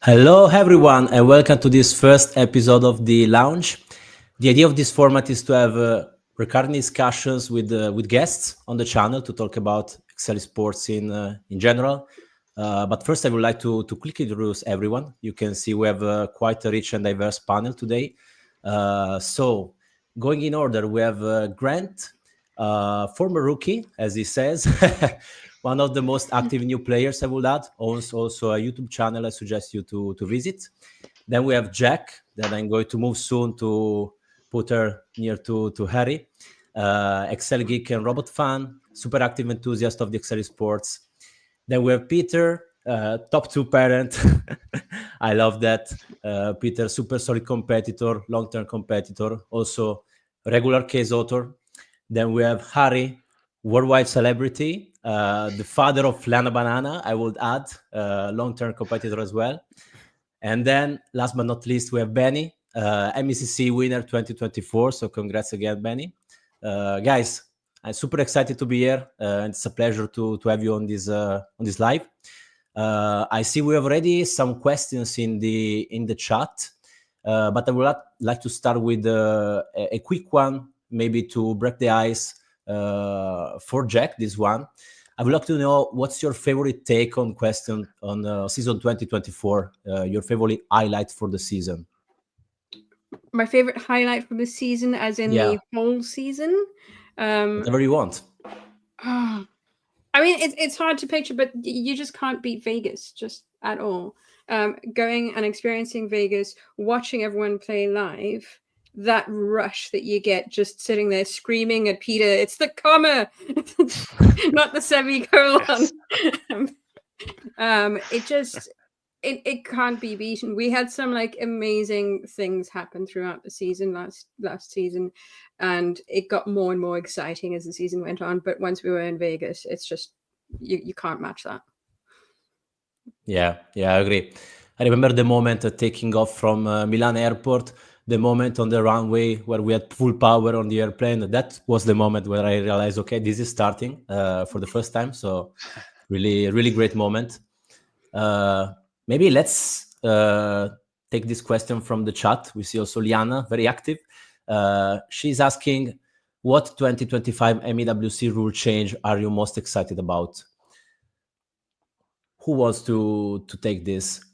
Hello, everyone, and welcome to this first episode of the Lounge. The idea of this format is to have recurring discussions with guests on the channel to talk about Excel sports in general. But first, I would like to quickly introduce everyone. You can see we have quite a rich and diverse panel today. So, going in order, we have Grant, former rookie, as he says. One of the most active new players, I would add. Owns also a YouTube channel I suggest you to visit. Then we have Jack, that I'm going to move soon to put her near to Harry. Excel geek and robot fan, super active enthusiast of the Excel sports. Then we have Peter, top 2 parent. I love that. Peter, super solid competitor, long-term competitor, also regular case author. Then we have Harry, worldwide celebrity, the father of Lana Banana, I would add, long-term competitor as well. And then, last but not least, we have Benny, MECC winner 2024. So congrats again, Benny. Guys, I'm super excited to be here, and it's a pleasure to have you on this live. I see we have already some questions in the chat, but I would like to start with a quick one, maybe to break the ice for Jack. This one, I would like to know what's your favorite take on question on season 2024. Your favorite highlight for the season. My favorite highlight from the season, as in the whole season. Whatever you want. I mean, it's hard to picture, but you just can't beat Vegas just at all. Going and experiencing Vegas, watching everyone play live, that rush that you get just sitting there screaming at Peter, it's the comma, not the semicolon. Yes. It can't be beaten. We had some like amazing things happen throughout the season last season, and it got more and more exciting as the season went on. But once we were in Vegas, it's just you can't match that. Yeah, I agree. I remember the moment taking off from Milan airport, the moment on the runway where we had full power on the airplane. That was the moment where I realized, okay, this is starting for the first time. So really great moment. Maybe let's take this question from the chat. We see also Liana, very active. She's asking, what 2025 MEWC rule change are you most excited about? Who wants to take this?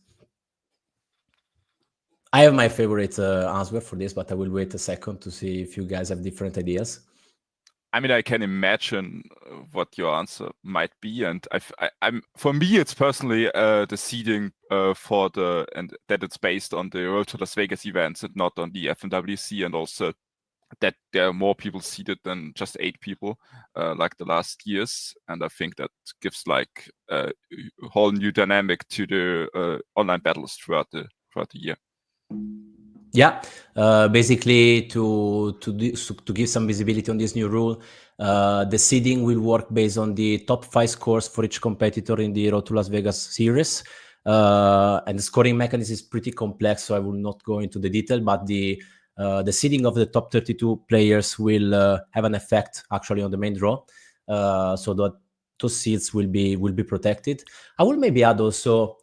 I have my favorite answer for this, but I will wait a second to see if you guys have different ideas. I mean, I can imagine what your answer might be, and I'm for me, it's personally the seeding and that it's based on the Road to Las Vegas events and not on the FMWC, and also that there are more people seeded than just 8 people, like the last years, and I think that gives like a whole new dynamic to the online battles throughout the year. Yeah, basically to give some visibility on this new rule, the seeding will work based on the top 5 scores for each competitor in the Road to Las Vegas series, and the scoring mechanism is pretty complex, so I will not go into the detail, but the seeding of the top 32 players will have an effect actually on the main draw, so that those seeds will be protected. I will maybe add also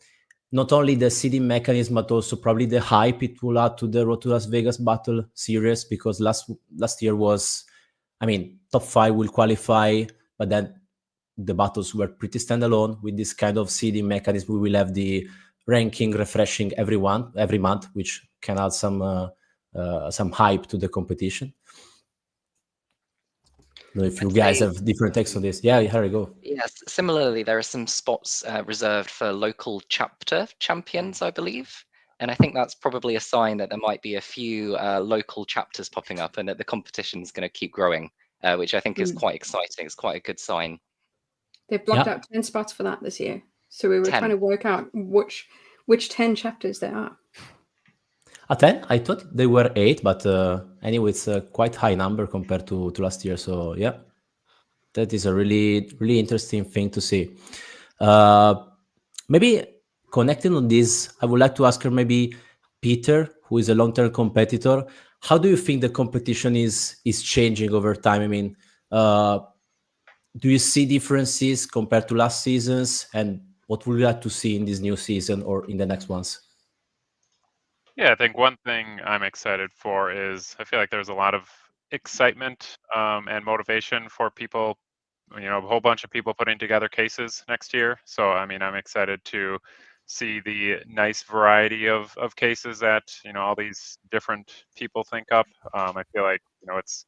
not only the seeding mechanism, but also probably the hype it will add to the Road to Las Vegas battle series, because last year was, I mean, top 5 will qualify, but then the battles were pretty standalone. With this kind of seeding mechanism, we will have the ranking refreshing every month, which can add some hype to the competition. I don't know if you guys have different takes on this. Yeah, here we go. Yes, similarly, there are some spots reserved for local chapter champions, I believe. And I think that's probably a sign that there might be a few local chapters popping up and that the competition is going to keep growing, which I think is quite exciting. It's quite a good sign. They've blocked out 10 spots for that this year. So we were trying to work out which 10 chapters there are. 10? I thought they were 8, but anyway, it's a quite high number compared to last year. So yeah, that is a really interesting thing to see. Maybe connecting on this, I would like to ask her, maybe Peter, who is a long-term competitor, how do you think the competition is changing over time? I mean, do you see differences compared to last seasons, and what would you like to see in this new season or in the next ones? Yeah, I think one thing I'm excited for is I feel like there's a lot of excitement and motivation for people, a whole bunch of people putting together cases next year. So, I mean, I'm excited to see the nice variety of cases that, all these different people think up. I feel like, it's,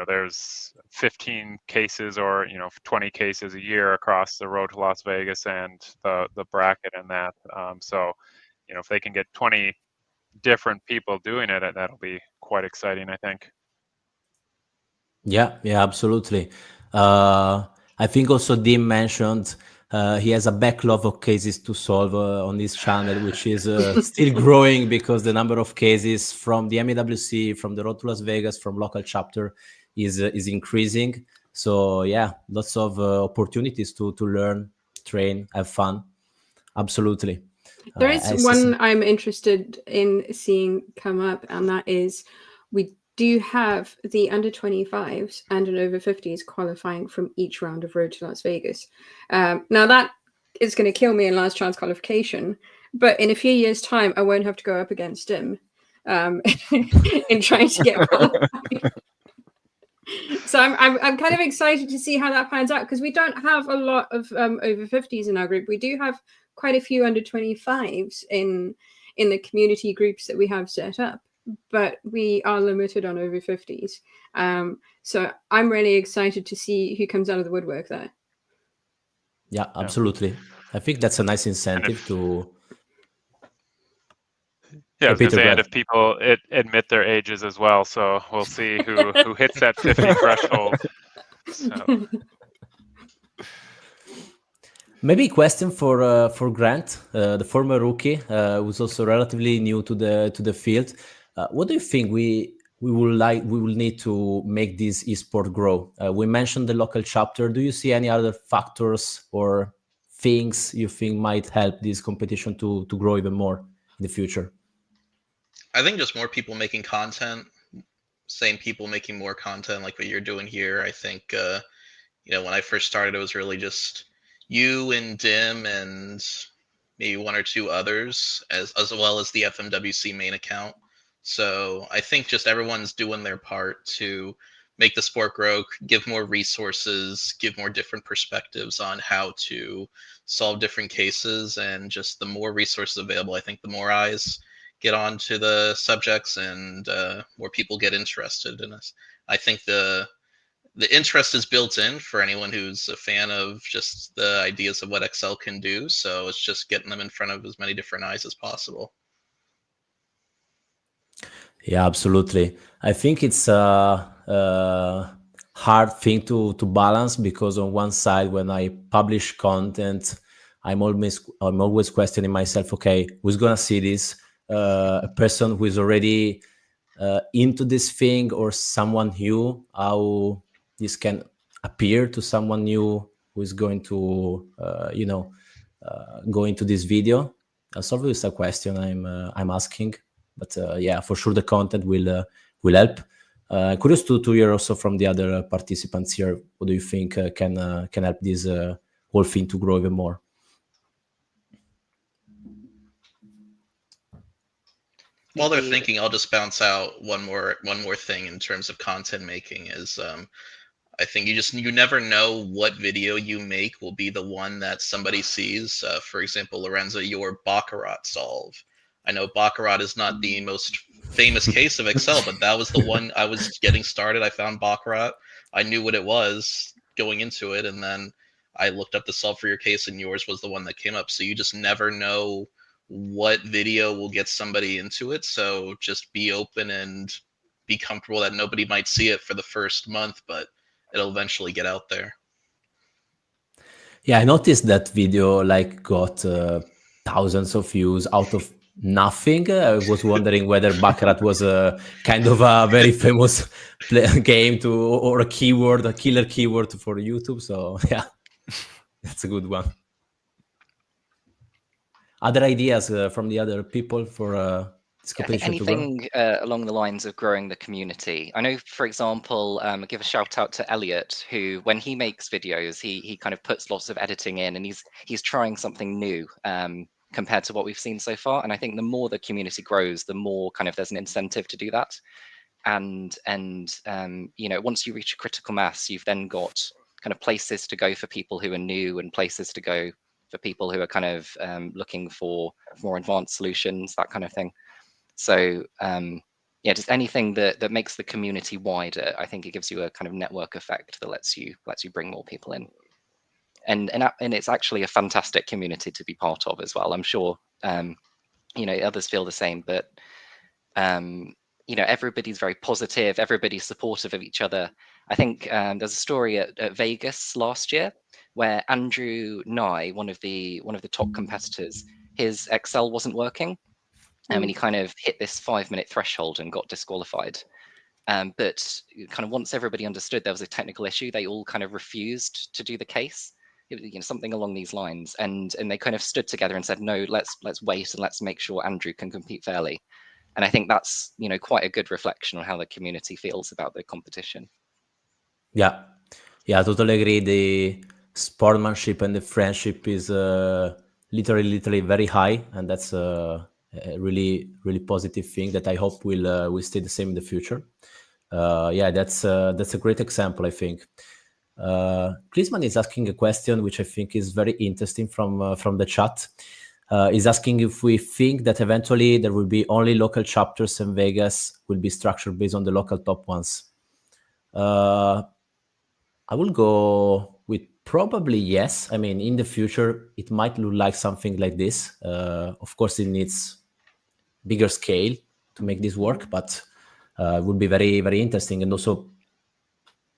there's 15 cases or, 20 cases a year across the road to Las Vegas and the bracket and that. So, if they can get 20 different people doing it, that'll be quite exciting, I think. Yeah, absolutely. I think also Dim mentioned he has a backlog of cases to solve on this channel, which is still growing because the number of cases from the MEWC, from the Road to Las Vegas, from local chapter is increasing. So yeah, lots of opportunities to learn, train, have fun. Absolutely. There is one I'm interested in seeing come up, and that is we do have the under 25s and an over 50s qualifying from each round of Road to Las Vegas. Now that is going to kill me in last chance qualification, but in a few years' time, I won't have to go up against him in trying to get qualified. So I'm kind of excited to see how that pans out, because we don't have a lot of over 50s in our group. We do have quite a few under 25s in the community groups that we have set up, but we are limited on over 50s. So I'm really excited to see who comes out of the woodwork there. Yeah, absolutely. I think that's a nice incentive to. Yeah, I was going to say, and if people admit their ages as well, so we'll see who hits that 50 threshold. So. Maybe a question for Grant, the former rookie, who's also relatively new to the field. What do you think we will need to make this esport grow? We mentioned the local chapter. Do you see any other factors or things you think might help this competition to grow even more in the future? I think just more people making content, same people making more content like what you're doing here. I think, when I first started, it was really just you and Dim and maybe one or two others, as well as the FMWC main account. So I think just everyone's doing their part to make the sport grow, give more resources, give more different perspectives on how to solve different cases, and just the more resources available, I think the more eyes get onto the subjects and more people get interested in us. I think the interest is built in for anyone who's a fan of just the ideas of what Excel can do. So it's just getting them in front of as many different eyes as possible. Yeah, absolutely. I think it's a hard thing to balance, because on one side, when I publish content, I'm always questioning myself, okay, who's gonna see this? A person who is already into this thing, or someone new, how this can appear to someone new who is going to go into this video. That's always a question I'm asking, but yeah, for sure the content will help. Curious to hear also from the other participants here, what do you think can help this whole thing to grow even more? While they're thinking, I'll just bounce out one more thing in terms of content making is I think you never know what video you make will be the one that somebody sees. For example, Lorenzo, your Baccarat solve. I know Baccarat is not the most famous case of Excel, but that was the one I was getting started. I found Baccarat. I knew what it was going into it, and then I looked up the solve for your case, and yours was the one that came up. So you just never know what video will get somebody into it. So just be open and be comfortable that nobody might see it for the first month, but it'll eventually get out there. Yeah, I noticed that video got thousands of views out of nothing. I was wondering whether Baccarat was a kind of a very famous game or a killer keyword for YouTube. So yeah, that's a good one. Other ideas from the other people for this competition to grow? Anything along the lines of growing the community. I know, for example, give a shout out to Elliot, who, when he makes videos, he kind of puts lots of editing in, and he's trying something new. compared to what we've seen so far. And I think the more the community grows, the more kind of there's an incentive to do that. And once you reach a critical mass, you've then got kind of places to go for people who are new and places to go for people who are kind of looking for more advanced solutions, that kind of thing. So just anything that makes the community wider, I think it gives you a kind of network effect that lets you bring more people in. And it's actually a fantastic community to be part of as well. I'm sure others feel the same, but everybody's very positive, everybody's supportive of each other. I think there's a story at Vegas last year where Andrew Nye, one of the top competitors, his Excel wasn't working. And he kind of hit this 5-minute threshold and got disqualified. But kind of once everybody understood there was a technical issue, they all kind of refused to do the case. It was, something along these lines, and they kind of stood together and said, no, let's wait and let's make sure Andrew can compete fairly. And I think that's quite a good reflection on how the community feels about the competition. Yeah, I totally agree. The sportsmanship and the friendship is literally very high, and that's a really positive thing that I hope will stay the same in the future. That's a great example, I think. Klisman is asking a question which I think is very interesting from the chat. Is asking if we think that eventually there will be only local chapters and Vegas will be structured based on the local top ones. I will go with probably yes. I mean, in the future, it might look like something like this. Of course, it needs bigger scale to make this work, but it would be very, very interesting. And also,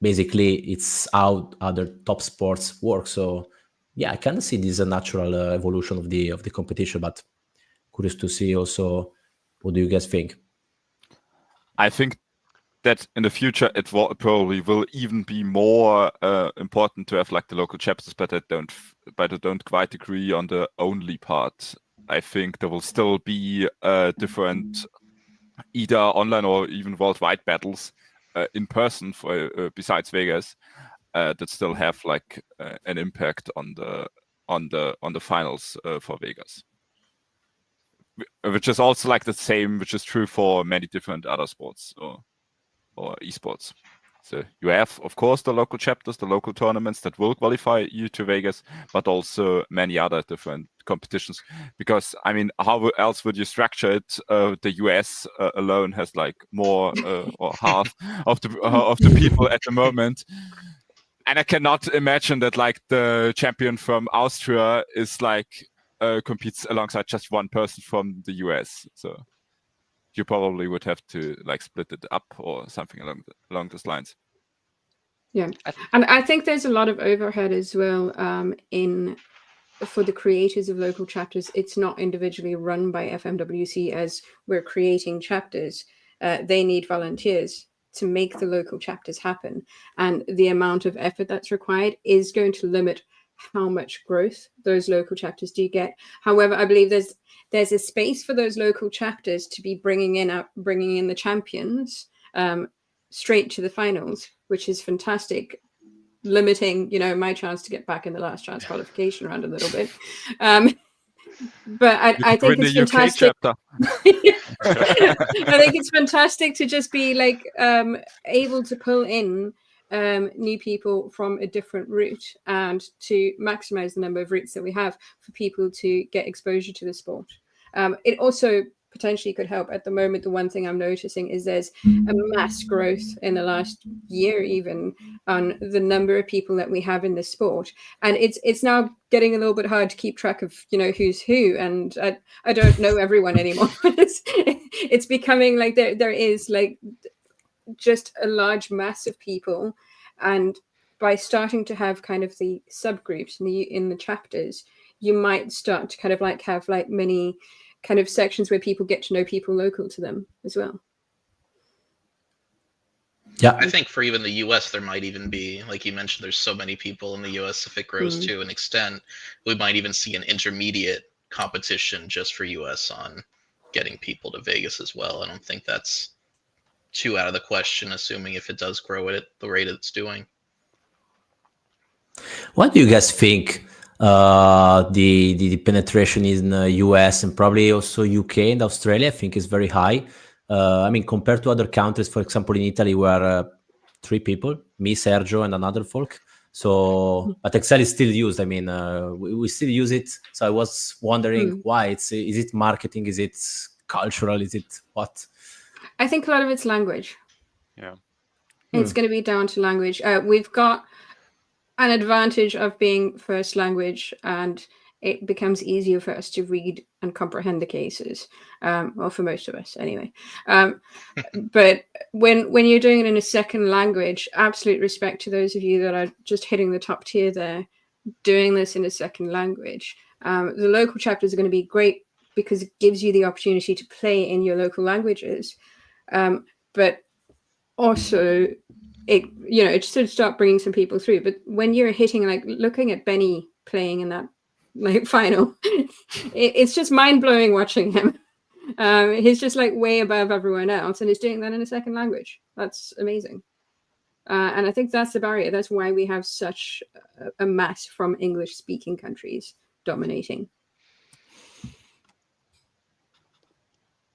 basically, it's how other top sports work. So, yeah, I kind of see this as a natural evolution of the competition, but curious to see also, what do you guys think? I think that in the future it probably will even be more important to have like the local chapters, but I don't quite agree on the only part. I think there will still be different either online or even worldwide battles in person for besides Vegas that still have like an impact on the finals for Vegas, which is also like the same, which is true for many different other sports or esports. So you have, of course, the local chapters, the local tournaments that will qualify you to Vegas, but also many other different competitions. Because I mean, how else would you structure it? The US alone has like more or half of the people at the moment, and I cannot imagine that like the champion from Austria is like competes alongside just one person from the US. So you probably would have to like split it up or something along those lines. Yeah, and I think there's a lot of overhead as well for the creators of local chapters. It's not individually run by FMWC as we're creating chapters. They need volunteers to make the local chapters happen, and the amount of effort that's required is going to limit how much growth those local chapters do get. However, I believe there's a space for those local chapters to be bringing in the champions straight to the finals, which is fantastic, limiting my chance to get back in the last chance qualification round a little bit. But I think it's fantastic. I think it's fantastic to just be like able to pull in new people from a different route and to maximize the number of routes that we have for people to get exposure to the sport. It also potentially could help. At the moment, the one thing I'm noticing is there's a mass growth in the last year even on the number of people that we have in this sport, and it's now getting a little bit hard to keep track of who's who, and I don't know everyone anymore. It's becoming like there is like just a large mass of people, and by starting to have kind of the subgroups in the chapters, you might start to kind of like have like many kind of sections where people get to know people local to them as well. Yeah, I think for even the US, there might even be, like you mentioned, there's so many people in the US. If it grows to an extent, we might even see an intermediate competition just for US on getting people to Vegas as well. I don't think that's too out of the question, assuming if it does grow at the rate it's doing. What do you guys think The penetration in US and probably also UK and Australia, I think, is very high. I mean, compared to other countries, for example, in Italy, we are 3 people, me, Sergio, and another folk. So, but Excel is still used. I mean, we still use it. So I was wondering why. Is it marketing? Is it cultural? Is it what? I think a lot of it's language. Yeah. It's going to be down to language. We've got an advantage of being first language, and it becomes easier for us to read and comprehend the cases. Well, for most of us anyway. But when you're doing it in a second language, absolute respect to those of you that are just hitting the top tier there, doing this in a second language. The local chapters are going to be great because it gives you the opportunity to play in your local languages. But also it should start bringing some people through. But when you're hitting, like looking at Benny playing in that like final, it's just mind-blowing watching him. He's just like way above everyone else, and he's doing that in a second language. That's amazing. And I think that's the barrier. That's why we have such a mass from English-speaking countries dominating.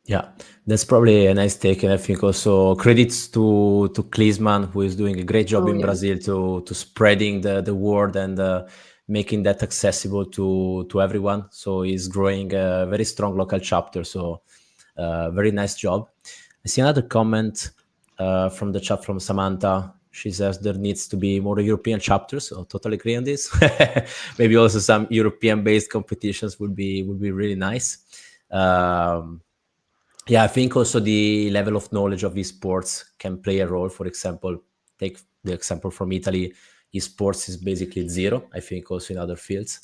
Yeah, that's probably a nice take, and I think also credits to Klinsmann, who is doing a great job in Brazil to spreading the word and making that accessible to everyone. So he's growing a very strong local chapter. So very nice job. I see another comment from the chat from Samantha. She says there needs to be more European chapters. So totally agree on this. Maybe also some European-based competitions would be really nice. Yeah, I think also the level of knowledge of esports can play a role. For example, take the example from Italy. Esports is basically zero. I think also in other fields,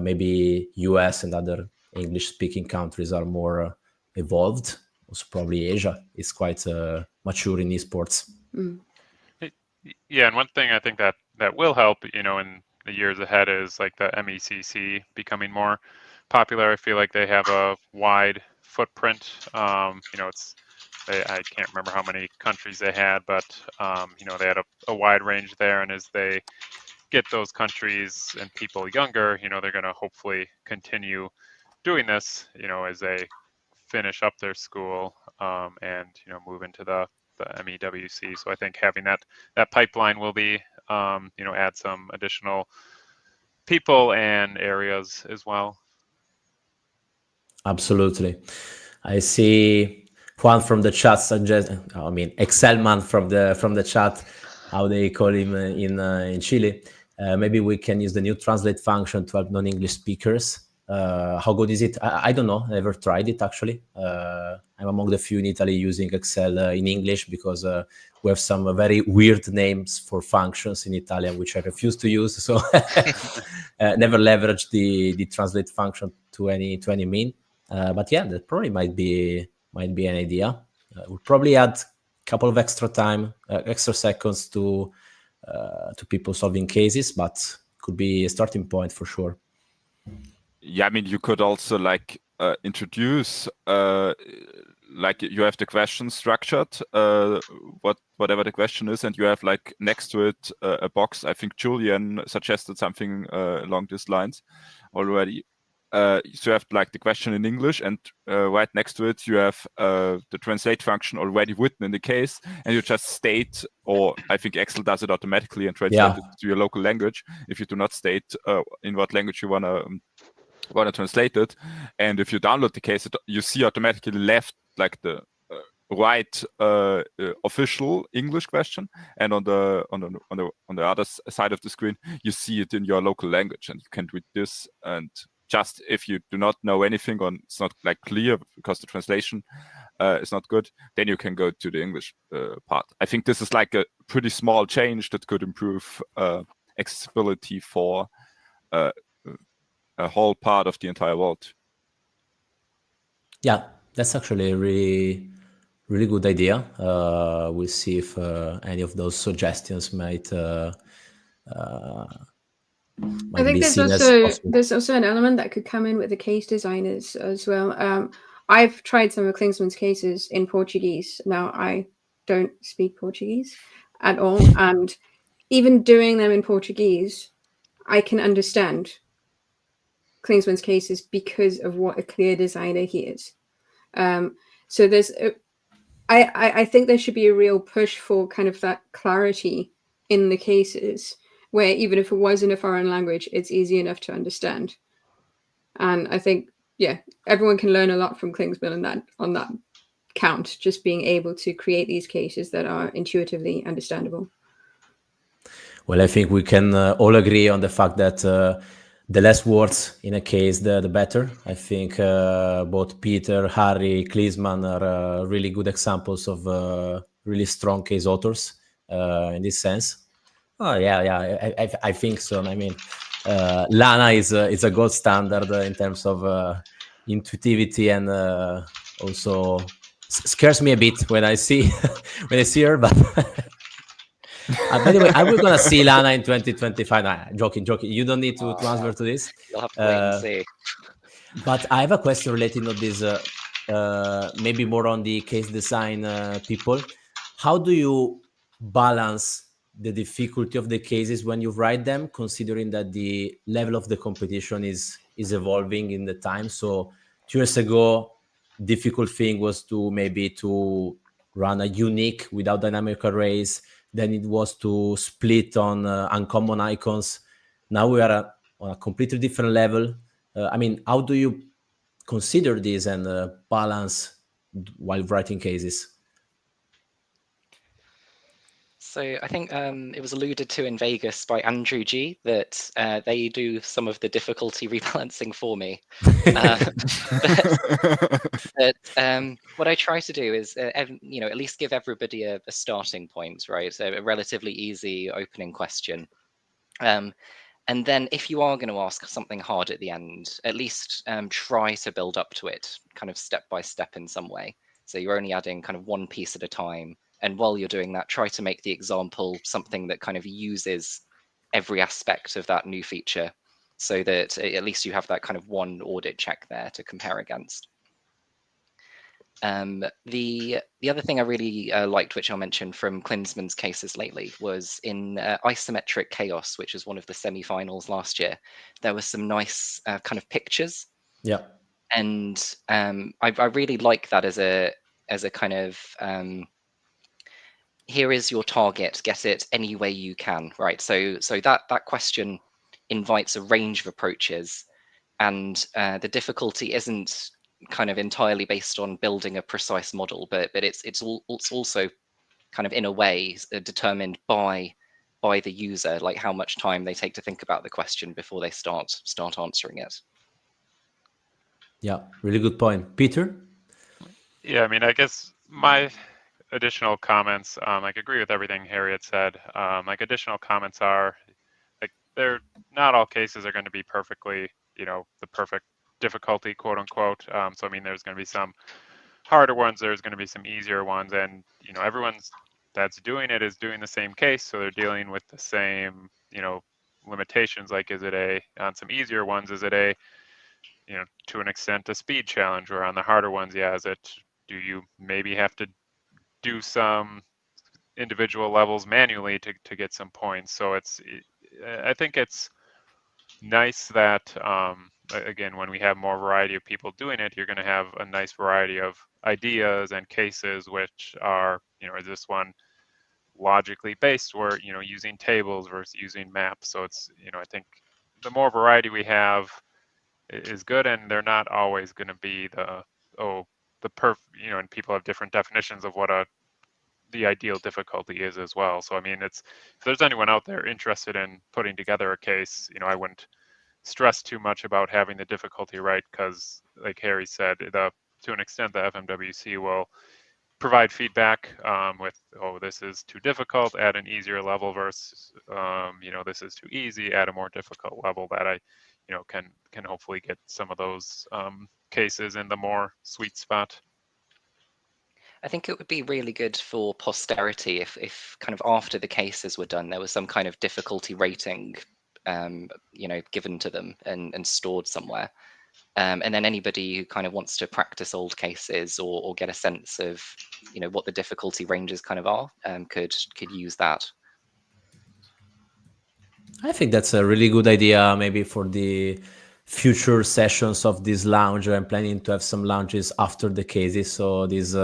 maybe US and other English-speaking countries are more evolved. Also, probably Asia is quite mature in esports. Yeah, and one thing I think that will help, in the years ahead is like the MECC becoming more popular. I feel like they have a wide footprint. I can't remember how many countries they had, but they had a wide range there. And as they get those countries and people younger, they're going to hopefully continue doing this, as they finish up their school and move into the MEWC. So I think having that pipeline will be add some additional people and areas as well. Absolutely. I see Juan from the chat suggest. I mean, Excel man from the chat, how they call him in Chile. Maybe we can use the new translate function to help non-English speakers. How good is it? I don't know. I never tried it actually. I'm among the few in Italy using Excel in English because we have some very weird names for functions in Italian which I refuse to use. So never leverage the translate function to any mean. But yeah, that probably might be an idea. We'll probably add a couple of extra seconds to people solving cases, but could be a starting point for sure. Yeah, I mean, you could also introduce you have the question structured, whatever the question is, and you have next to it a box. I think Julian suggested something along these lines already. So you have the question in English, and right next to it you have the translate function already written in the case, and you just state, or I think Excel does it automatically and translate it to your local language if you do not state in what language you want to translate it. And if you download the case, you see automatically left the right official English question, and on the other side of the screen you see it in your local language, and you can read this. And just if you do not know anything, or it's not clear because the translation is not good, then you can go to the English part. I think this is a pretty small change that could improve accessibility for a whole part of the entire world. Yeah, that's actually a really, really good idea. We'll see if any of those suggestions might I think there's also an element that could come in with the case designers as well. I've tried some of Klinsmann's cases in Portuguese. Now, I don't speak Portuguese at all. And even doing them in Portuguese, I can understand Klinsmann's cases because of what a clear designer he is. So there's, I think there should be a real push for kind of that clarity in the cases, where even if it was in a foreign language, it's easy enough to understand. And I think, yeah, everyone can learn a lot from Klinsmann on that count, just being able to create these cases that are intuitively understandable. Well, I think we can all agree on the fact that the less words in a case, the better. I think both Peter, Harry, Klinsmann are really good examples of really strong case authors in this sense. Oh yeah, I think so. I mean, Lana is a gold standard in terms of intuitivity, and also scares me a bit when I see when I see her. But by the way, are we gonna see Lana in 2025? Nah, joking. You don't need to answer to this. You'll have to wait and see. But I have a question related to this, maybe more on the case design people. How do you balance the difficulty of the cases when you write them, considering that the level of the competition is evolving in the time? So 2 years ago, difficult thing was to run a unique without dynamic arrays. Then it was to split on uncommon icons. Now we are on a completely different level. I mean, how do you consider this and balance while writing cases? So I think it was alluded to in Vegas by Andrew G that they do some of the difficulty rebalancing for me. But what I try to do is, at least give everybody a starting point, right? So a relatively easy opening question. And then if you are going to ask something hard at the end, at least try to build up to it kind of step by step in some way. So you're only adding kind of one piece at a time. And while you're doing that, try to make the example something that kind of uses every aspect of that new feature, so that at least you have that kind of one audit check there to compare against. The other thing I really liked, which I'll mention from Klinsmann's cases lately, was in Isometric Chaos, which was one of the semi-finals last year. There were some nice kind of pictures. Yeah. And I really like that as a kind of here is your target, get it any way you can, right? So that question invites a range of approaches, and the difficulty isn't kind of entirely based on building a precise model, but it's also kind of in a way determined by the user, like how much time they take to think about the question before they start answering it. Yeah, really good point. Peter? Yeah, I mean, I guess my additional comments, like agree with everything Harry had said. Like additional comments are, like, they're not all cases are going to be perfectly, the perfect difficulty, quote unquote. So I mean, there's going to be some harder ones, there's going to be some easier ones, and everyone's that's doing it is doing the same case, so they're dealing with the same limitations. Like, is it on some easier ones, is it to an extent a speed challenge, or on the harder ones, do you maybe have to do some individual levels manually to get some points? So I think it's nice that again, when we have more variety of people doing it, you're going to have a nice variety of ideas and cases, which are, is this one logically based, or using tables versus using maps? So it's, I think the more variety we have is good, and they're not always going to be and people have different definitions of what the ideal difficulty is as well. So I mean, if there's anyone out there interested in putting together a case, I wouldn't stress too much about having the difficulty right, because like Harry said, to an extent the FMWC will provide feedback with, this is too difficult, add an easier level, versus this is too easy, add a more difficult level, that I can hopefully get some of those cases in the more sweet spot. I think it would be really good for posterity if kind of after the cases were done, there was some kind of difficulty rating given to them and stored somewhere. And then anybody who kind of wants to practice old cases or get a sense of what the difficulty ranges kind of are, could use that. I think that's a really good idea, maybe for the future sessions of this lounge. I'm planning to have some lounges after the cases. So this,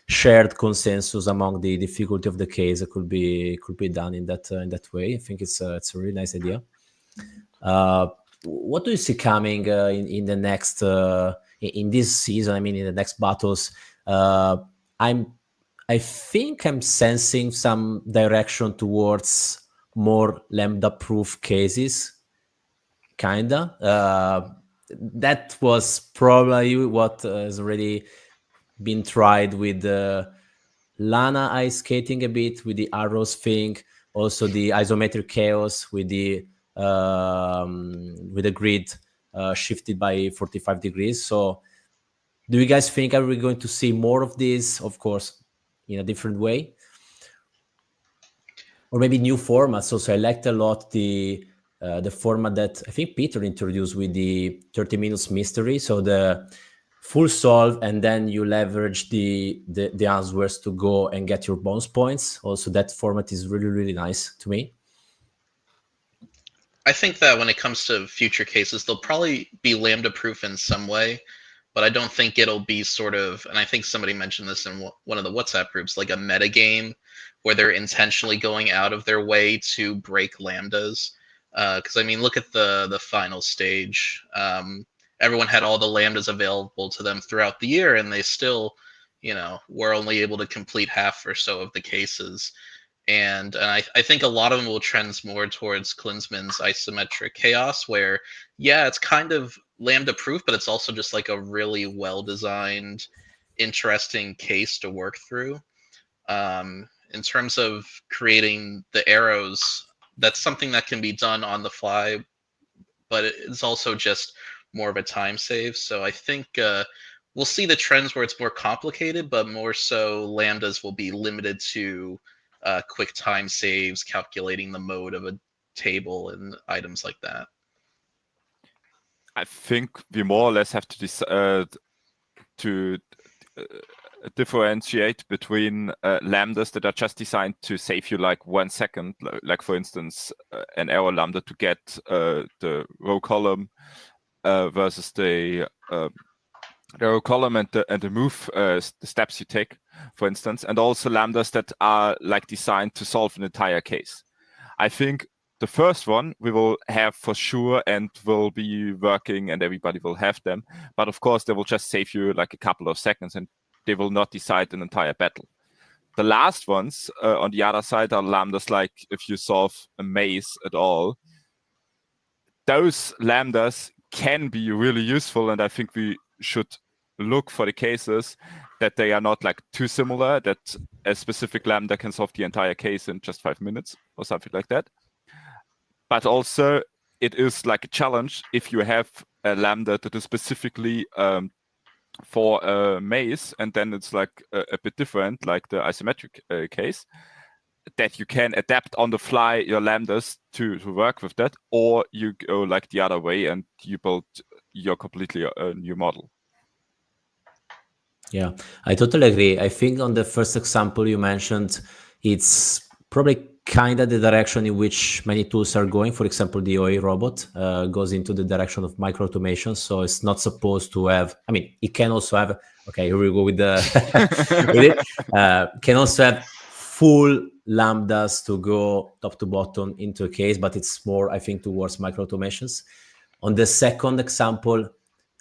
shared consensus among the difficulty of the case could be done in that way. I think it's a really nice idea. What do you see coming in the next in this season? I mean, in the next battles, I think I'm sensing some direction towards more Lambda-proof cases, kinda. That was probably what has already been tried with Lana ice skating a bit, with the arrows thing, also the isometric chaos with the grid shifted by 45 degrees. So do you guys think are we going to see more of this, of course, in a different way? Or maybe new formats. Also, I liked a lot the format that I think Peter introduced with the 30 minutes mystery. So the full solve, and then you leverage the answers to go and get your bonus points. Also, that format is really, really nice to me. I think that when it comes to future cases, they'll probably be Lambda proof in some way, but I don't think it'll be sort of, and I think somebody mentioned this in one of the WhatsApp groups, like a meta game where they're intentionally going out of their way to break Lambdas. Because I mean, look at the final stage. Everyone had all the Lambdas available to them throughout the year, and they still, were only able to complete half or so of the cases. And I think a lot of them will trend more towards Klinsmann's isometric chaos, where, yeah, it's kind of Lambda proof, but it's also just like a really well-designed, interesting case to work through. In terms of creating the arrows, that's something that can be done on the fly, but it's also just more of a time save. So I think we'll see the trends where it's more complicated, but more so Lambdas will be limited to quick time saves, calculating the mode of a table and items like that. I think we more or less have to differentiate between lambdas that are just designed to save you like 1 second, like for instance an arrow lambda to get the row column versus the row column and the move the steps you take, for instance, and also lambdas that are like designed to solve an entire case. I think the first one we will have for sure and will be working and everybody will have them, but of course they will just save you like a couple of seconds and they will not decide an entire battle. The last ones on the other side are lambdas like if you solve a maze at all. Those lambdas can be really useful, and I think we should look for the cases that they are not like too similar, that a specific lambda can solve the entire case in just 5 minutes or something like that. But also it is like a challenge if you have a lambda that is specifically for a maze, and then it's like a bit different, like the isometric case, that you can adapt on the fly your lambdas to work with that, or you go like the other way and you build your completely new model. Yeah, I totally agree. I think on the first example you mentioned, it's probably kind of the direction in which many tools are going. For example, the ORobot goes into the direction of micro automation. So it's not supposed to have, I mean, it can also have, okay, here we go with the, with it. Can also have full lambdas to go top to bottom into a case, but it's more, I think, towards micro automations. On the second example,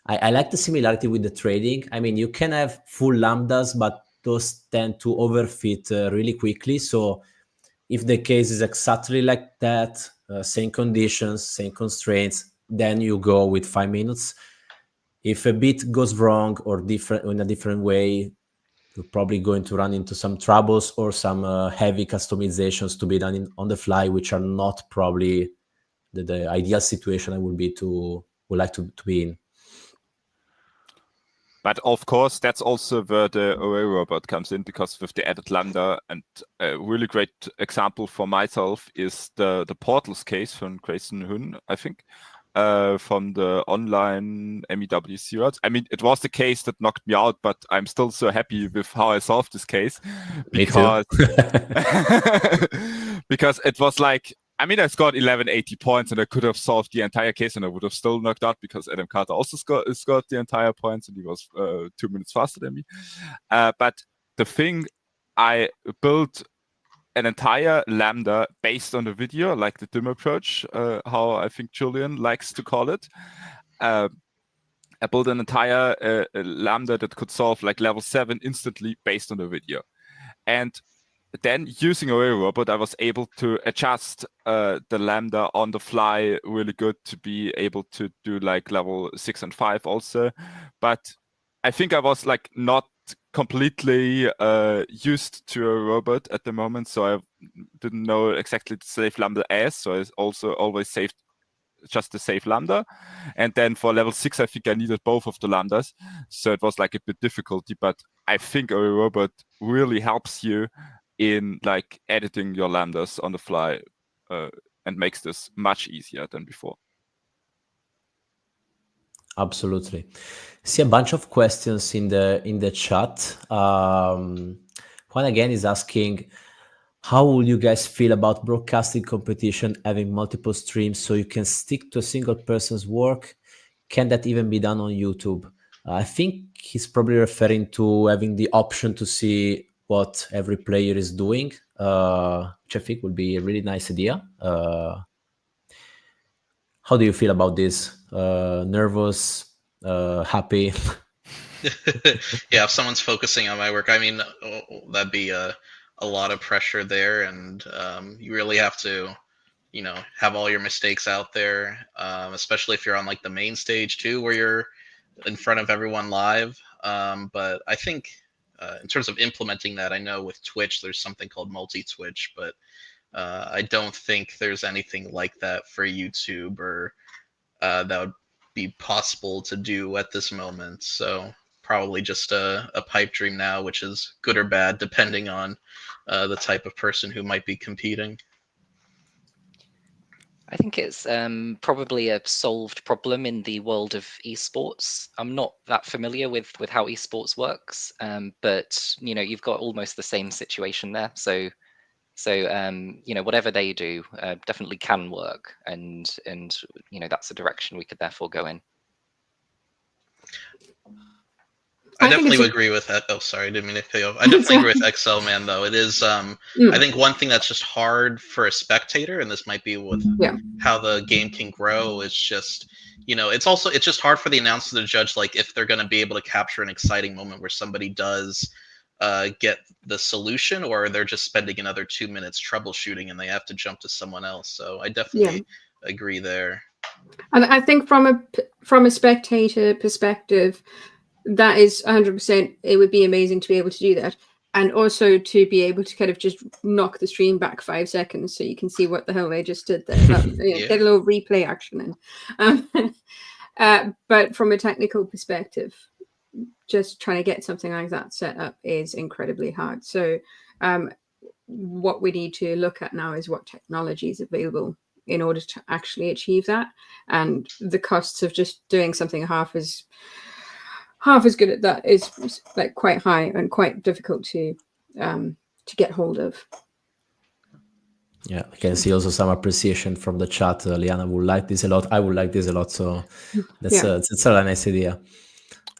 I like the similarity with the trading. I mean, you can have full lambdas, but those tend to overfit really quickly. So if the case is exactly like that, same conditions, same constraints, then you go with 5 minutes. If a bit goes wrong or different in a different way, you're probably going to run into some troubles or some heavy customizations to be done on the fly, which are not probably the ideal situation I would like to be in. But of course, that's also where the ORobot comes in, because with the added lambda, and a really great example for myself is the portals case from Grayson Hun, I think, from the online MEW zeros. I mean, it was the case that knocked me out, but I'm still so happy with how I solved this case. Me too. Because it was like, I mean, I scored 1180 points, and I could have solved the entire case, and I would have still knocked out because Adam Carter also scored the entire points, and he was 2 minutes faster than me. But the thing, I built an entire Lambda based on the video, like the dim approach, how I think Julian likes to call it. I built an entire Lambda that could solve like level 7 instantly based on the video. And then using ORobot, I was able to adjust the Lambda on the fly really good to be able to do like level 6 and 5 also. But I think I was like not completely used to ORobot at the moment, so I didn't know exactly to save Lambda as, so I also always saved just the save Lambda. And then for level 6, I think I needed both of the Lambdas, so it was like a bit difficulty, but I think ORobot really helps you in like editing your Lambdas on the fly and makes this much easier than before. Absolutely. See a bunch of questions in the chat. Juan again is asking, how will you guys feel about broadcasting competition having multiple streams so you can stick to a single person's work? Can that even be done on YouTube? I think he's probably referring to having the option to see what every player is doing, which I think would be a really nice idea. How do you feel about this? Nervous? Happy? Yeah, if someone's focusing on my work, I mean, that'd be a lot of pressure there, and you really have to, have all your mistakes out there, especially if you're on like the main stage too, where you're in front of everyone live. But I think in terms of implementing that, I know with Twitch there's something called multi-Twitch, but I don't think there's anything like that for YouTube, or that would be possible to do at this moment. So probably just a pipe dream now, which is good or bad depending on the type of person who might be competing. I think it's probably a solved problem in the world of esports. I'm not that familiar with how esports works, but you've got almost the same situation there. So whatever they do definitely can work, and that's a direction we could therefore go in. I definitely would agree with that. Oh, sorry, I didn't mean to cut you off. I definitely agree with XL Man, though. It is, I think one thing that's just hard for a spectator, and this might be with how the game can grow, is just, it's just hard for the announcer to judge, like, if they're going to be able to capture an exciting moment where somebody does get the solution, or they're just spending another 2 minutes troubleshooting and they have to jump to someone else. So I definitely agree there. And I think from a spectator perspective, that is 100%. It would be amazing to be able to do that, and also to be able to kind of just knock the stream back 5 seconds so you can see what the hell they just did there. Get a little replay action in. But from a technical perspective, just trying to get something like that set up is incredibly hard. So what we need to look at now is what technology is available in order to actually achieve that, and the costs of just doing something half as good at that is like quite high and quite difficult to get hold of. Yeah, I can see also some appreciation from the chat. Liana would like this a lot. I would like this a lot. So that's a nice idea.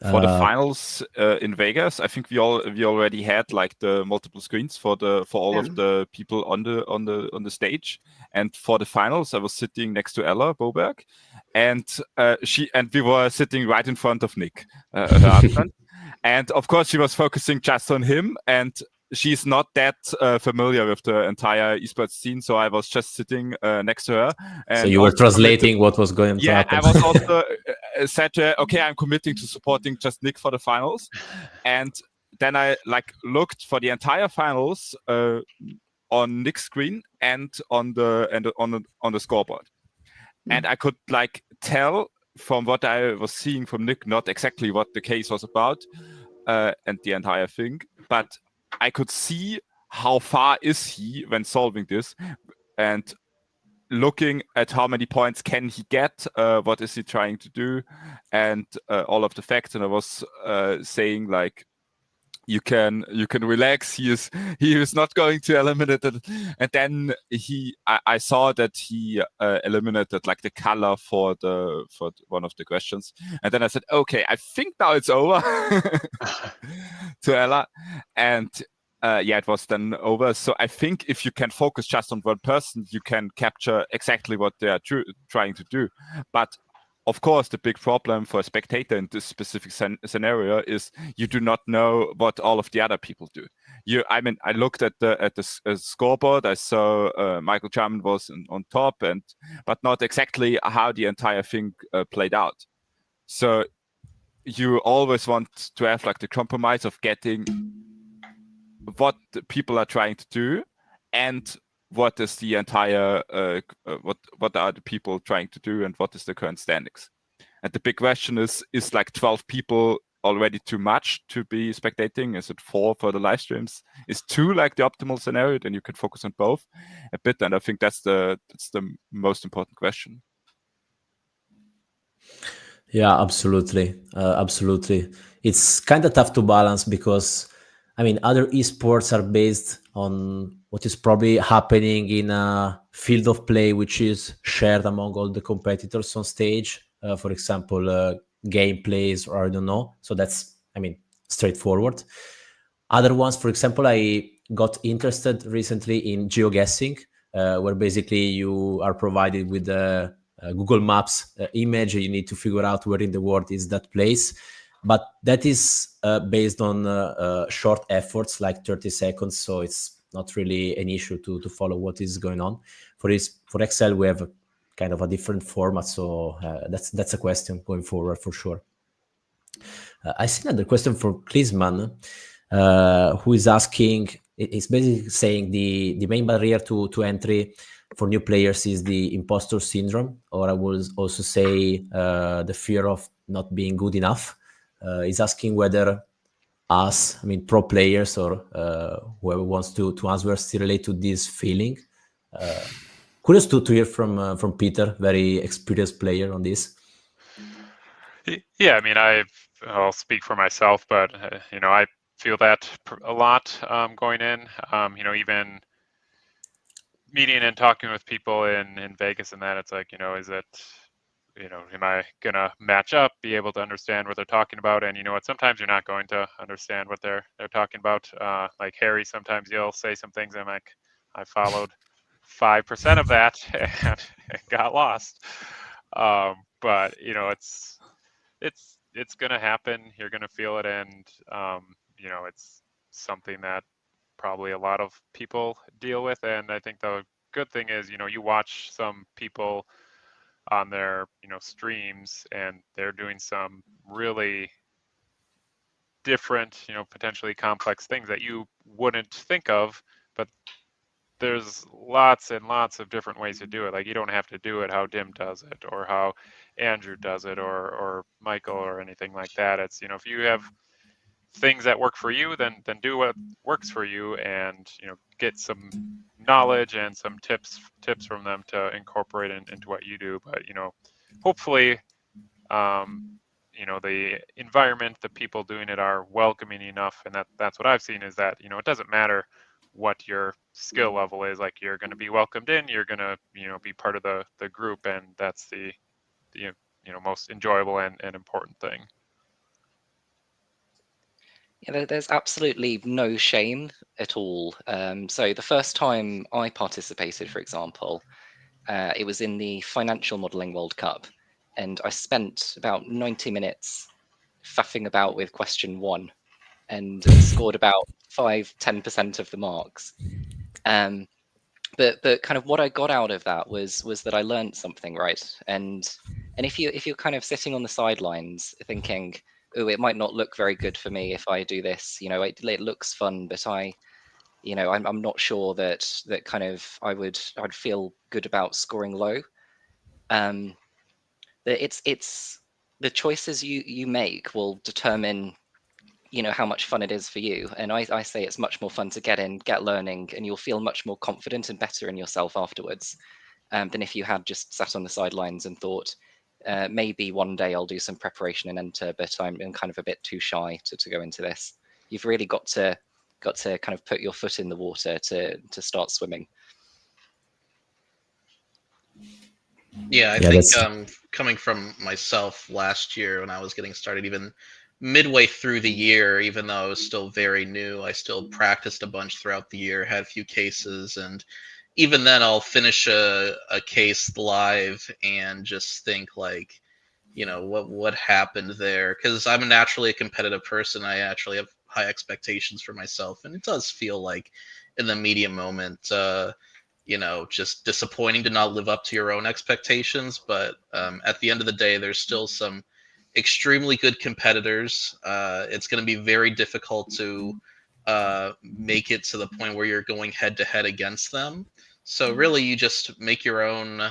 For the finals in Vegas, I think we already had like the multiple screens for all of the people on the stage. And for the finals, I was sitting next to Ella Boberg, and we were sitting right in front of Nick, her husband. And of course, she was focusing just on him, and she's not that familiar with the entire esports scene, so I was just sitting next to her. And so you were translating what was going to happen. Yeah, I was also said, okay, I'm committing to supporting just Nick for the finals. And then I looked for the entire finals on Nick's screen and on the scoreboard. And I could tell from what I was seeing from Nick, not exactly what the case was about and the entire thing, but I could see how far is he when solving this, and looking at how many points can he get, what is he trying to do, and all of the facts. And I was saying you can relax. He is not going to eliminate it. And then I saw that he eliminated like the color for one of the questions. And then I said, okay, I think now it's over to Ella. And yeah, it was then over. So I think if you can focus just on one person, you can capture exactly what they are trying to do. But of course, the big problem for a spectator in this specific scenario is you do not know what all of the other people do. I looked at the scoreboard. I saw Michael Jarman was on top, but not exactly how the entire thing played out. So you always want to have like the compromise of getting what the people are trying to do and what is the entire what are the people trying to do and what is the current standings. And the big question is like 12 people already too much to be spectating? Is it 4 for the live streams? Is 2 like the optimal scenario? Then you can focus on both a bit, and I think that's the most important question. Yeah, absolutely. Absolutely. It's kind of tough to balance because, I mean, other esports are based on what is probably happening in a field of play which is shared among all the competitors on stage. For example, gameplays, or I don't know. So that's, I mean, straightforward. Other ones, for example, I got interested recently in geoguessing, where basically you are provided with a Google Maps image. You need to figure out where in the world is that place. But that is based on short efforts, like 30 seconds. So it's not really an issue to follow what is going on. For Excel, we have kind of a different format. So that's a question going forward for sure. I see another question for Klisman, who is asking, it's basically saying the main barrier to entry for new players is the impostor syndrome, or I would also say the fear of not being good enough. He's asking whether us, I mean, pro players or whoever wants to answer, still relate to this feeling. Curious to hear from Peter, very experienced player on this. Yeah, I mean, I'll speak for myself, but I feel that a lot going in. Even meeting and talking with people in Vegas and that, it's like, is it, am I gonna match up, be able to understand what they're talking about? And you know what, sometimes you're not going to understand what they're talking about. Like Harry, sometimes you'll say some things I'm like, I followed 5% of that and got lost. But it's gonna happen. You're gonna feel it, and it's something that probably a lot of people deal with. And I think the good thing is, you watch some people on their streams, and they're doing some really different, potentially complex things that you wouldn't think of, but there's lots and lots of different ways to do it. Like, you don't have to do it how Dim does it, or how Andrew does it, or Michael, or anything like that. It's, if you have things that work for you, then do what works for you, and get some knowledge and some tips from them to incorporate into what you do. But hopefully the environment, the people doing it are welcoming enough, and that's what I've seen, is that it doesn't matter what your skill level is. Like, you're going to be welcomed in, you're going to be part of the group, and that's the most enjoyable and important thing. Yeah, there's absolutely no shame at all. So the first time I participated, for example, it was in the Financial Modelling World Cup, and I spent about 90 minutes faffing about with question 1 and scored about 5-10% of the marks. But kind of what I got out of that was that I learned something, right? And if you're kind of sitting on the sidelines thinking, oh, it might not look very good for me if I do this, it looks fun, but I'm not sure that kind of I'd feel good about scoring low. It's the choices you make will determine how much fun it is for you. And I say it's much more fun to get in, get learning, and you'll feel much more confident and better in yourself afterwards than if you had just sat on the sidelines and thought, maybe one day I'll do some preparation and enter, but I'm kind of a bit too shy to go into this. you've really got to kind of put your foot in the water to start swimming. Yeah, I think coming from myself last year when I was getting started, even midway through the year, even though I was still very new, I still practiced a bunch throughout the year, had a few cases, and even then I'll finish a case live and just think like, what happened there? Because I'm naturally a competitive person. I actually have high expectations for myself, and it does feel like in the media moment, just disappointing to not live up to your own expectations. But at the end of the day, there's still some extremely good competitors. It's going to be very difficult to make it to the point where you're going head to head against them. So really, you just make your own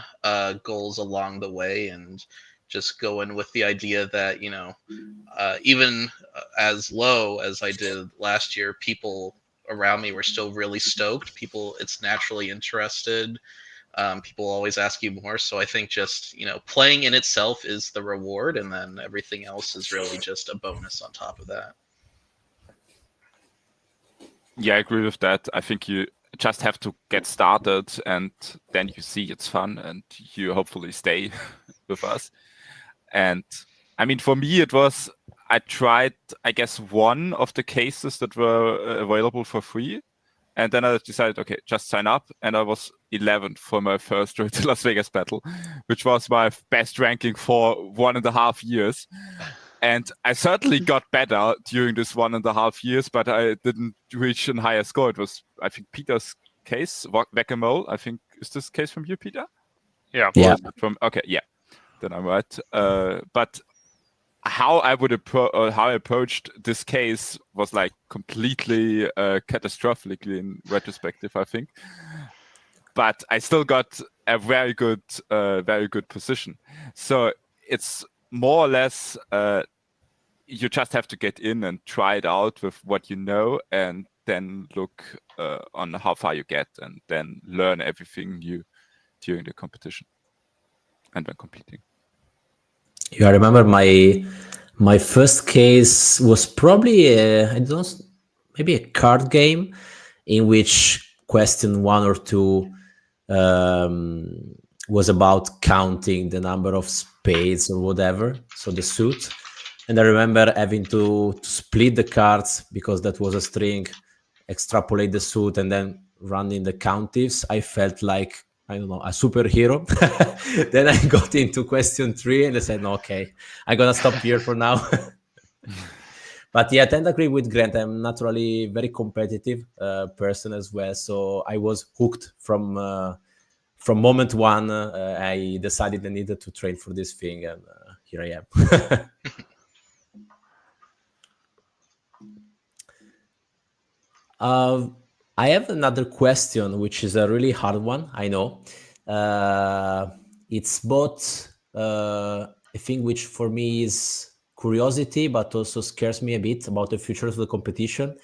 goals along the way, and just go in with the idea that even as low as I did last year, people around me were still really stoked. It's naturally interested. People always ask you more. So I think just, playing in itself is the reward, and then everything else is really just a bonus on top of that. Yeah, I agree with that. I think you just have to get started, and then you see it's fun, and you hopefully stay with us. And I mean, for me, I tried, I guess, one of the cases that were available for free. And then I decided, okay, just sign up. And I was 11th for my first Road to Las Vegas battle, which was my best ranking for 1.5 years. And I certainly got better during this 1.5 years, but I didn't reach a higher score. It was, I think, Peter's case, Whack-A-Mole. I think, is this case from you, Peter? Yeah. Yeah. Okay, yeah. Then I'm right. But how I approached this case was like completely catastrophically in retrospective, I think. But I still got a very good position. So it's more or less you just have to get in and try it out with what you know, and then look on how far you get, and then learn everything new during the competition and when competing. Yeah, I remember my first case was probably maybe a card game in which question 1 or 2 was about counting the number of spades or whatever, so the suit. And I remember having to split the cards because that was a string, extrapolate the suit, and then running the countives. I felt like, I don't know, a superhero. Then I got into question 3 and I said, no, okay, I'm going to stop here for now. But yeah, I tend to agree with Grant. I'm naturally very competitive person as well. So I was hooked from moment 1. I decided I needed to train for this thing, and here I am. I have another question, which is a really hard one, I know. It's both a thing which for me is curiosity, but also scares me a bit about the future of the competition,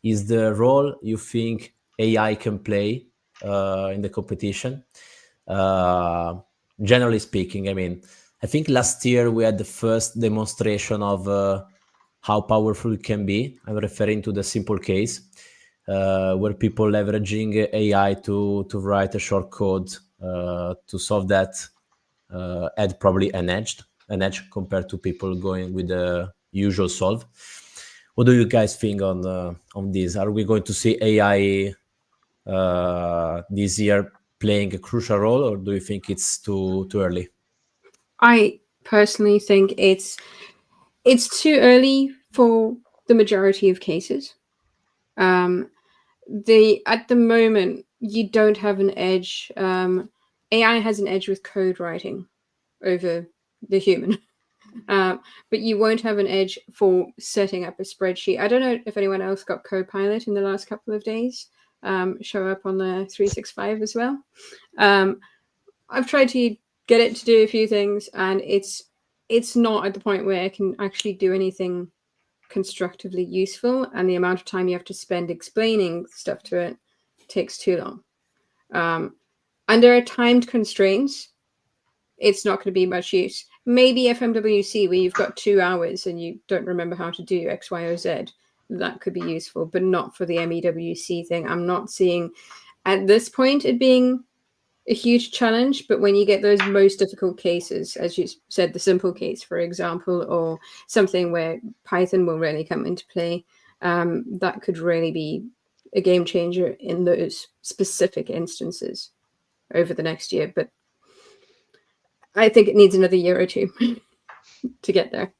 is the role you think AI can play in the competition. Generally speaking, I mean, I think last year we had the first demonstration of how powerful it can be. I'm referring to the simple case. Where people leveraging AI to write a short code to solve that had probably an edge compared to people going with the usual solve. What do you guys think on this? Are we going to see AI this year playing a crucial role, or do you think it's too early? I personally think it's too early for the majority of cases. At the moment, you don't have an edge. AI has an edge with code writing over the human, but you won't have an edge for setting up a spreadsheet. I don't know if anyone else got Copilot in the last couple of days. Show up on the 365 as well. I've tried to get it to do a few things, and it's not at the point where it can actually do anything constructively useful, and the amount of time you have to spend explaining stuff to it takes too long. Under timed constraints, it's not going to be much use. Maybe FMWC, where you've got 2 hours and you don't remember how to do X, Y, or Z, that could be useful, but not for the MEWC thing. I'm not seeing at this point it being a huge challenge, but when you get those most difficult cases, as you said, the simple case, for example, or something where Python will really come into play, that could really be a game changer in those specific instances over the next year. But I think it needs another year or two to get there.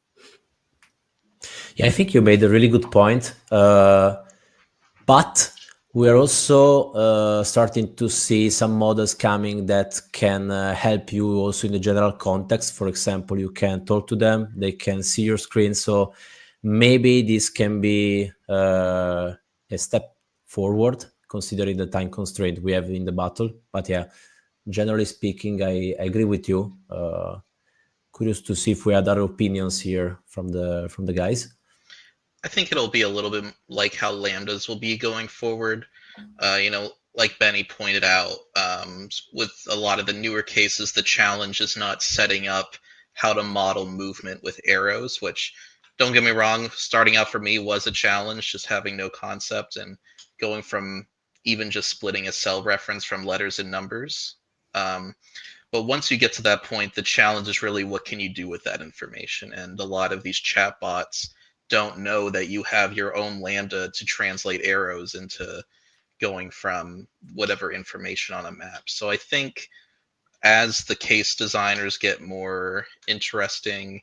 Yeah, I think you made a really good point. But we are also starting to see some models coming that can help you also in the general context. For example, you can talk to them, they can see your screen. So maybe this can be a step forward considering the time constraint we have in the battle. But yeah, generally speaking, I agree with you. Curious to see if we had other opinions here from the guys. I think it'll be a little bit like how Lambdas will be going forward. Like Benny pointed out, with a lot of the newer cases, the challenge is not setting up how to model movement with arrows, which, don't get me wrong, starting out for me was a challenge, just having no concept and going from even just splitting a cell reference from letters and numbers. But once you get to that point, the challenge is really what can you do with that information? And a lot of these chatbots don't know that you have your own Lambda to translate arrows into going from whatever information on a map. So I think as the case designers get more interesting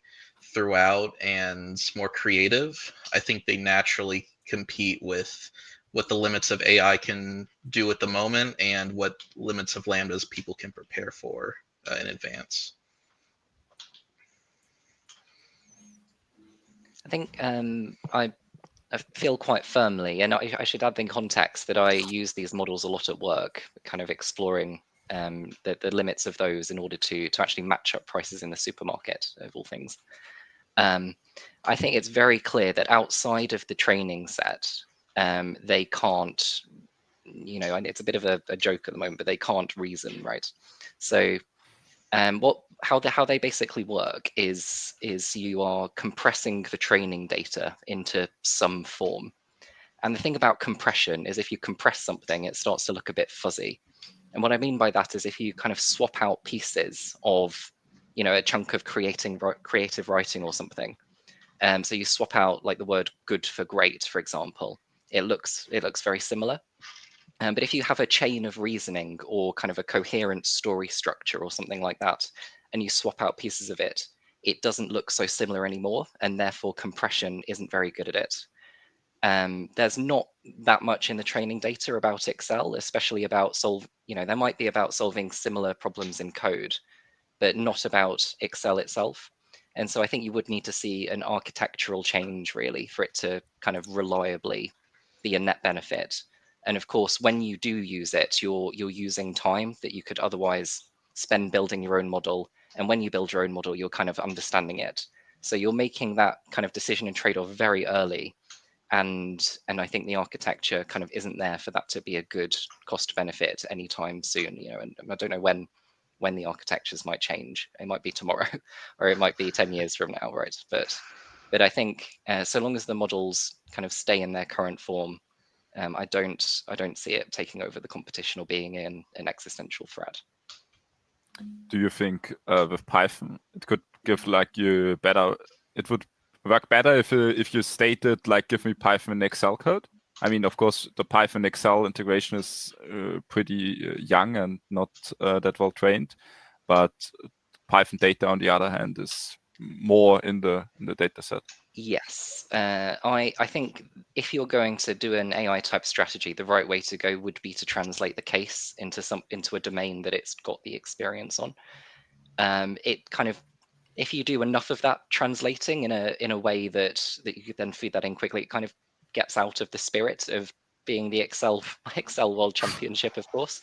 throughout and more creative, I think they naturally compete with what the limits of AI can do at the moment and what limits of Lambdas people can prepare for in advance. I think I feel quite firmly, and I should add in context that I use these models a lot at work, kind of exploring the limits of those in order to actually match up prices in the supermarket, of all things. I think it's very clear that outside of the training set, they can't, and it's a bit of a joke at the moment, but they can't reason, right? So how they basically work is you are compressing the training data into some form. And the thing about compression is if you compress something, it starts to look a bit fuzzy. And what I mean by that is if you kind of swap out pieces of, a chunk of creative writing or something. So you swap out like the word good for great, for example, it looks very similar. But if you have a chain of reasoning or kind of a coherent story structure or something like that, and you swap out pieces of it, it doesn't look so similar anymore, and therefore compression isn't very good at it. There's not that much in the training data about Excel, especially about there might be about solving similar problems in code, but not about Excel itself. And so I think you would need to see an architectural change really for it to kind of reliably be a net benefit. And of course, when you do use it, you're using time that you could otherwise spend building your own model. And when you build your own model, you're kind of understanding it. So you're making that kind of decision and trade-off very early. And I think the architecture kind of isn't there for that to be a good cost benefit anytime soon. And I don't know when the architectures might change. It might be tomorrow, or it might be 10 years from now, right? But I think so long as the models kind of stay in their current form, I don't see it taking over the competition or being an existential threat. Do you think with Python it could give like you better? It would work better if you stated like, give me Python and Excel code. I mean, of course, the Python Excel integration is pretty young and not that well trained, but Python data, on the other hand, is more in the data set. Yes, I think if you're going to do an AI type strategy, the right way to go would be to translate the case into a domain that it's got the experience on. It kind of, if you do enough of that translating in a way that you could then feed that in quickly, it kind of gets out of the spirit of being the Excel World Championship, of course.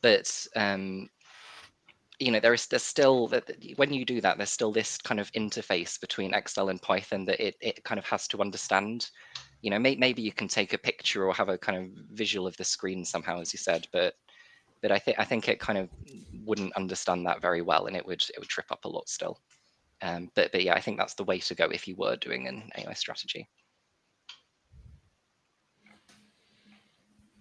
There's still that when you do that, there's still this kind of interface between Excel and Python that it kind of has to understand. Maybe you can take a picture or have a kind of visual of the screen somehow, as you said, but I think it kind of wouldn't understand that very well, and it would trip up a lot still. But yeah, I think that's the way to go if you were doing an AI strategy.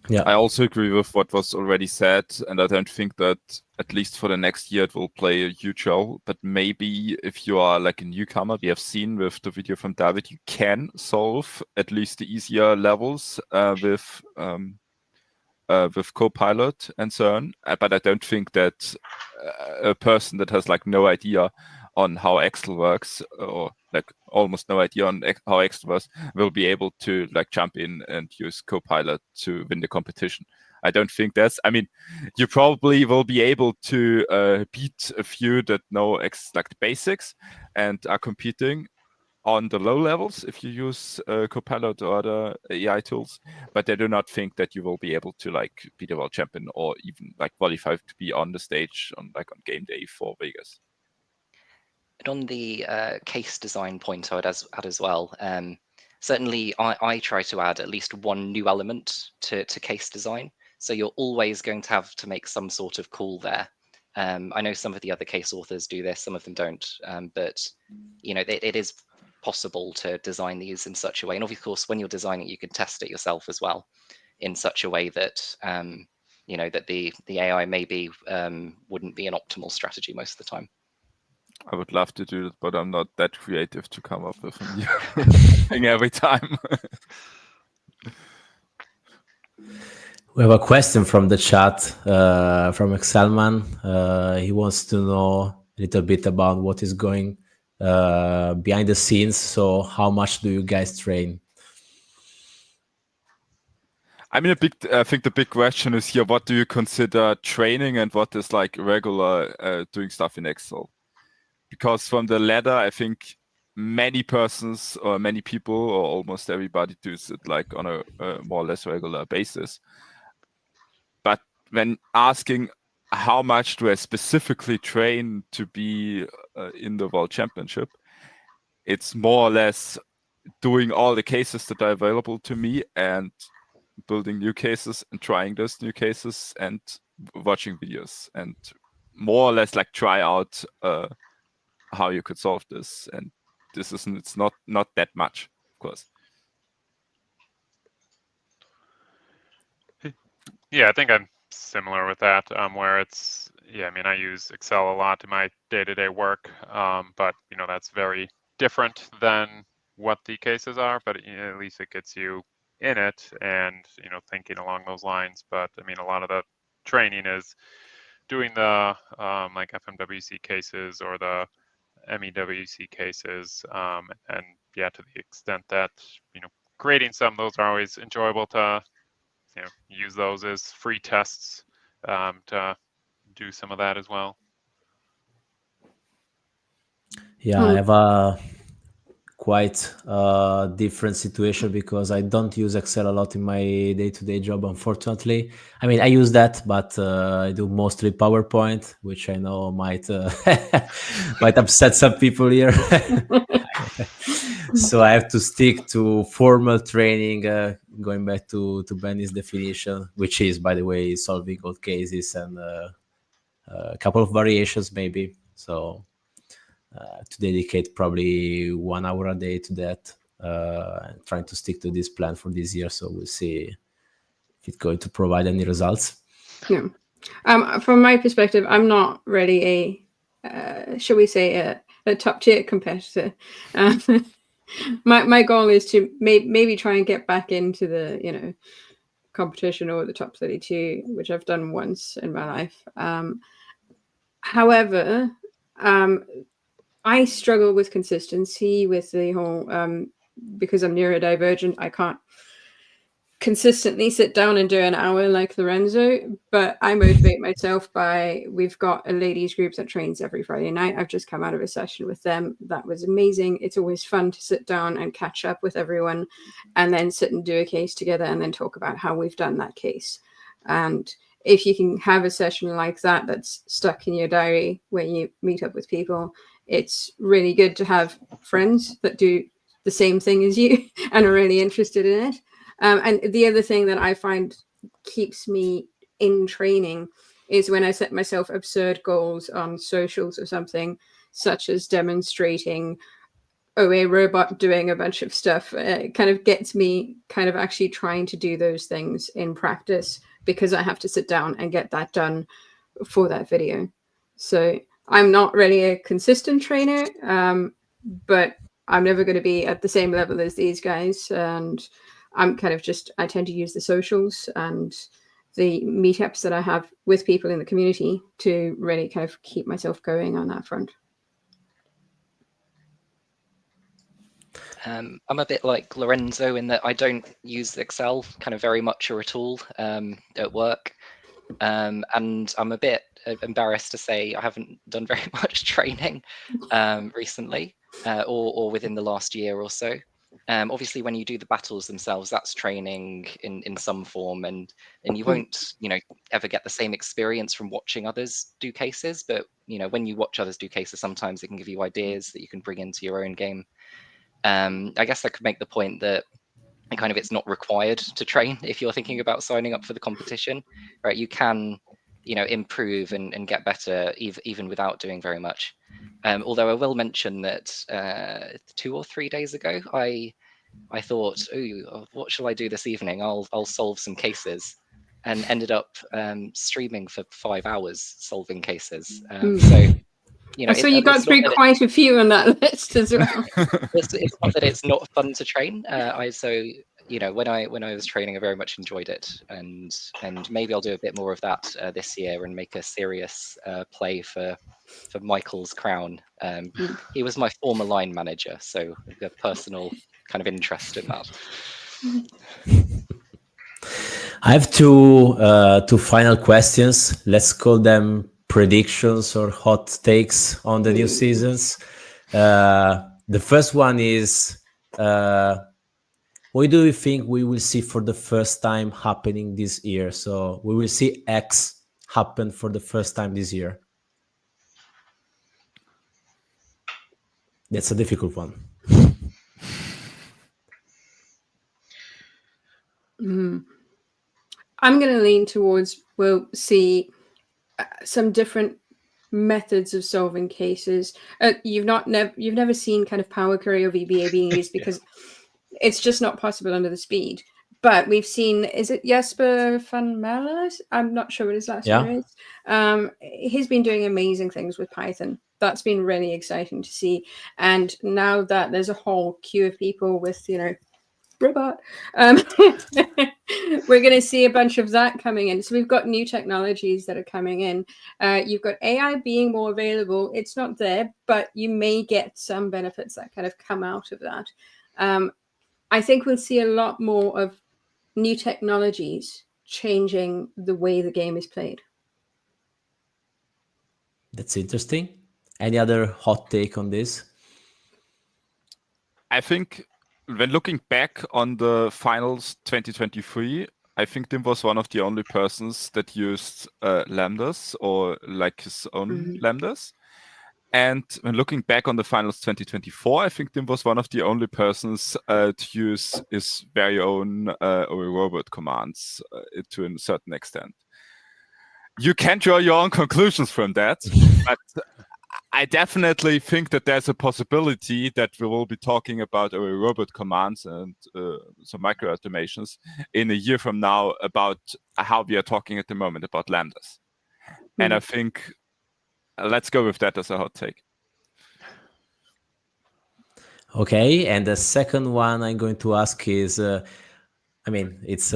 Yeah, I also agree with what was already said, and I don't think that, at least for the next year, it will play a huge role. But maybe if you are like a newcomer, we have seen with the video from David, you can solve at least the easier levels with Copilot and so on. But I don't think that a person that has like no idea on how Excel works, or like almost no idea on how Excel works, will be able to like jump in and use Copilot to win the competition. I don't think that's. I mean, you probably will be able to beat a few that know like the basics and are competing on the low levels if you use Copilot or other AI tools, but I do not think that you will be able to like be the world champion or even like qualify to be on the stage on game day for Vegas. And on the case design point, I would add as well. Certainly, I try to add at least one new element to case design. So you're always going to have to make some sort of call there. I know some of the other case authors do this, some of them don't, but it is possible to design these in such a way. And of course, when you're designing it, you can test it yourself as well in such a way that that the AI maybe wouldn't be an optimal strategy most of the time. I would love to do it, but I'm not that creative to come up with a new thing every time. we have a question from the chat from Excelman. He wants to know a little bit about what is going behind the scenes. So how much do you guys train? I mean, I think the big question is here, what do you consider training and what is like regular doing stuff in Excel? Because from the latter, I think many persons or many people or almost everybody does it like on a more or less regular basis. But when asking how much do I specifically train to be in the World Championship, it's more or less doing all the cases that are available to me and building new cases and trying those new cases and watching videos and more or less like try out how you could solve this. And it's not that much, of course. Yeah, I think I'm similar with that, where it's, I mean, I use Excel a lot in my day-to-day work, but that's very different than what the cases are, but at least it gets you in it and thinking along those lines. But I mean, a lot of the training is doing the like FMWC cases or the MEWC cases, and yeah, to the extent that creating some, those are always enjoyable to use those as free tests to do some of that as well. Yeah, I have a quite different situation because I don't use Excel a lot in my day-to-day job, unfortunately. I mean, I use that, but I do mostly PowerPoint, which I know might might upset some people here. So I have to stick to formal training, going back to Benny's definition, which is, by the way, solving old cases and a couple of variations maybe. So to dedicate probably 1 hour a day to that, and trying to stick to this plan for this year. So we'll see if it's going to provide any results. Yeah. From my perspective, I'm not really shall we say, a top tier competitor. My goal is to maybe try and get back into the competition or the top 32, which I've done once in my life. However, I struggle with consistency with the whole because I'm neurodivergent. I can't consistently sit down and do an hour like Lorenzo, but I motivate myself by, we've got a ladies group that trains every Friday night. I've just come out of a session with them. That was amazing. It's always fun to sit down and catch up with everyone and then sit and do a case together and then talk about how we've done that case. And if you can have a session like that that's stuck in your diary when you meet up with people, it's really good to have friends that do the same thing as you and are really interested in it. And the other thing that I find keeps me in training is when I set myself absurd goals on socials or something. such as demonstrating ORobot doing a bunch of stuff. It kind of gets me kind of actually trying to do those things in practice, because I have to sit down and get that done for that video. So I'm not really a consistent trainer, but I'm never going to be at the same level as these guys. And I'm kind of just, I tend to use the socials and the meetups that I have with people in the community to really kind of keep myself going on that front. I'm a bit like Lorenzo in that I don't use Excel kind of very much or at all at work. And I'm a bit embarrassed to say I haven't done very much training recently or within the last year or so. Obviously, when you do the battles themselves, that's training in some form, and you won't, ever get the same experience from watching others do cases. But when you watch others do cases, sometimes it can give you ideas that you can bring into your own game. I guess I could make the point that it's not required to train if you're thinking about signing up for the competition, right? You can, improve and get better even without doing very much. Although I will mention that 2 or 3 days ago, I thought, oh, what shall I do this evening? I'll solve some cases, and ended up streaming for 5 hours solving cases. So. So you got through quite a few on that list as well. It's not that it's not fun to train. When I was training, I very much enjoyed it, and maybe I'll do a bit more of that this year and make a serious play for Michael's crown. He was my former line manager, so a personal kind of interest in that. I have two final questions. Let's call them predictions or hot takes on the new seasons. The first one is, what do you think we will see for the first time happening this year? So we will see X happen for the first time this year. That's a difficult one. I'm going to lean towards we'll see some different methods of solving cases. You've never seen kind of power query or VBA being used because it's just not possible under the speed. But we've seen, is it Jesper van Melle? I'm not sure what his last name is. He's been doing amazing things with Python. That's been really exciting to see. And now that there's a whole queue of people with, robot, we're going to see a bunch of that coming in. So we've got new technologies that are coming in. You've got AI being more available. It's not there, but you may get some benefits that kind of come out of that. I think we'll see a lot more of new technologies changing the way the game is played. That's interesting. Any other hot take on this? I think when looking back on the finals 2023, I think Tim was one of the only persons that used Lambdas or like his own Lambdas. And when looking back on the finals 2024, I think Tim was one of the only persons to use his very own ORobot commands to a certain extent. You can draw your own conclusions from that, but I definitely think that there's a possibility that we will be talking about ORobot commands and some micro automations in a year from now about how we are talking at the moment about Lambdas. And I think let's go with that as a hot take. Okay, and the second one I'm going to ask is, it's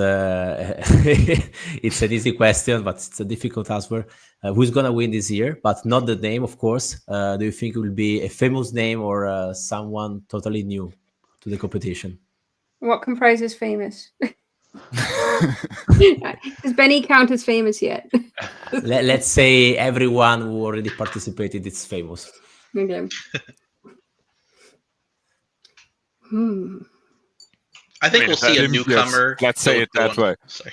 it's an easy question, but it's a difficult answer. Who's going to win this year? But not the name, of course. Do you think it will be a famous name or someone totally new to the competition? What comprises famous? Does Benny count as famous yet? Let's say everyone who already participated is famous. Okay. I think we'll see a newcomer. Let's say it that way. Sorry.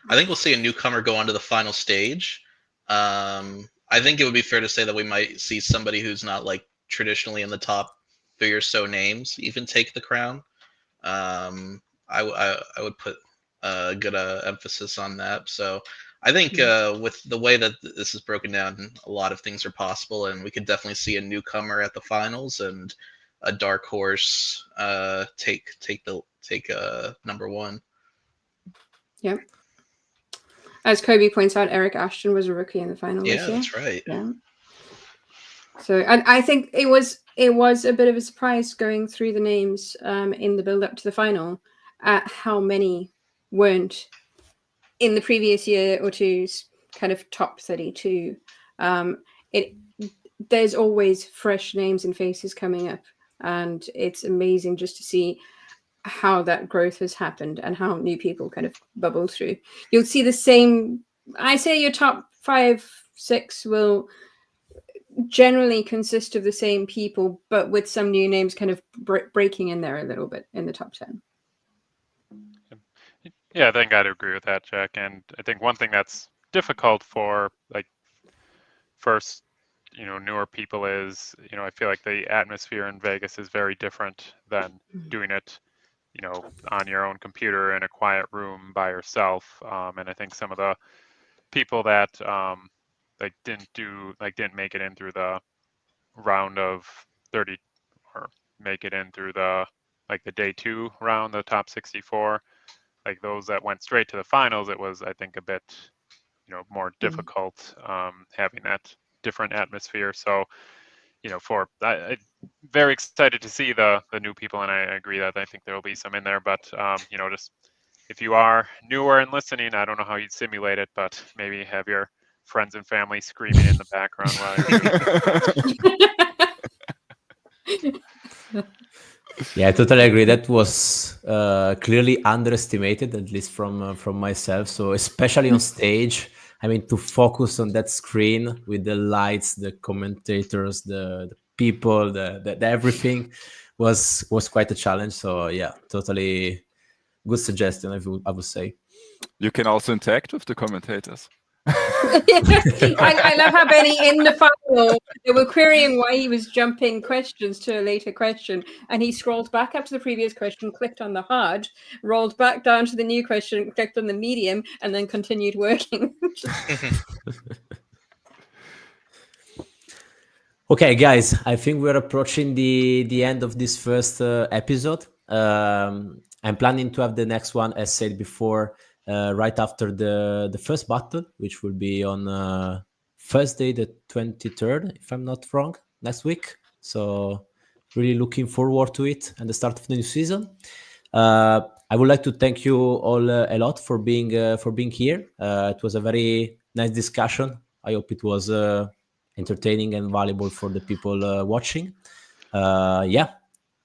I think we'll see a newcomer go onto the final stage. I think it would be fair to say that we might see somebody who's not like traditionally in the top 3 or so names even take the crown. I would put a good emphasis on that. So I think with the way that this is broken down, a lot of things are possible, and we could definitely see a newcomer at the finals and a dark horse take number one. Yeah. As Kobe points out, Eric Ashton was a rookie in the final this year. That's right. Yeah. So I think it was a bit of a surprise going through the names in the build up to the final at how many weren't in the previous year or two's kind of top 32. There's always fresh names and faces coming up, and it's amazing just to see how that growth has happened and how new people kind of bubble through. You'll see the same. I say your top 5, 6 will generally consist of the same people, but with some new names kind of breaking in there a little bit in the top 10. Yeah, I think I'd agree with that, Jack. And I think one thing that's difficult for like first, newer people is, I feel like the atmosphere in Vegas is very different than doing it, on your own computer in a quiet room by yourself. And I think some of the people that didn't make it in through the round of 30 or make it in through the day 2 round, the top 64, like those that went straight to the finals, it was, I think, a bit, more difficult having that different atmosphere. So, I'm very excited to see the new people, and I agree that I think there will be some in there. But just if you are newer and listening, I don't know how you'd simulate it, but maybe have your friends and family screaming in the background while you're Yeah, I totally agree. That was clearly underestimated, at least from myself. So especially on stage, I mean, to focus on that screen with the lights, the commentators, the people, the everything was quite a challenge. So yeah, totally good suggestion, I would say. You can also interact with the commentators. I love how Benny in the final, they were querying why he was jumping questions to a later question, and he scrolled back up to the previous question, clicked on the hard, rolled back down to the new question, clicked on the medium, and then continued working. Okay, guys, I think we're approaching the end of this first episode. I'm planning to have the next one, as said before, right after the first battle, which will be on Thursday, the 23rd, if I'm not wrong, next week. So really looking forward to it and the start of the new season. I would like to thank you all a lot for being here. It was a very nice discussion. I hope it was entertaining and valuable for the people watching. Yeah,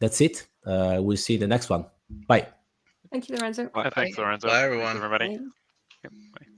that's it. We'll see you in the next one. Bye. Thank you, Lorenzo. Thanks, Lorenzo. Bye, everyone. Thanks, everybody. Bye. Yep, bye.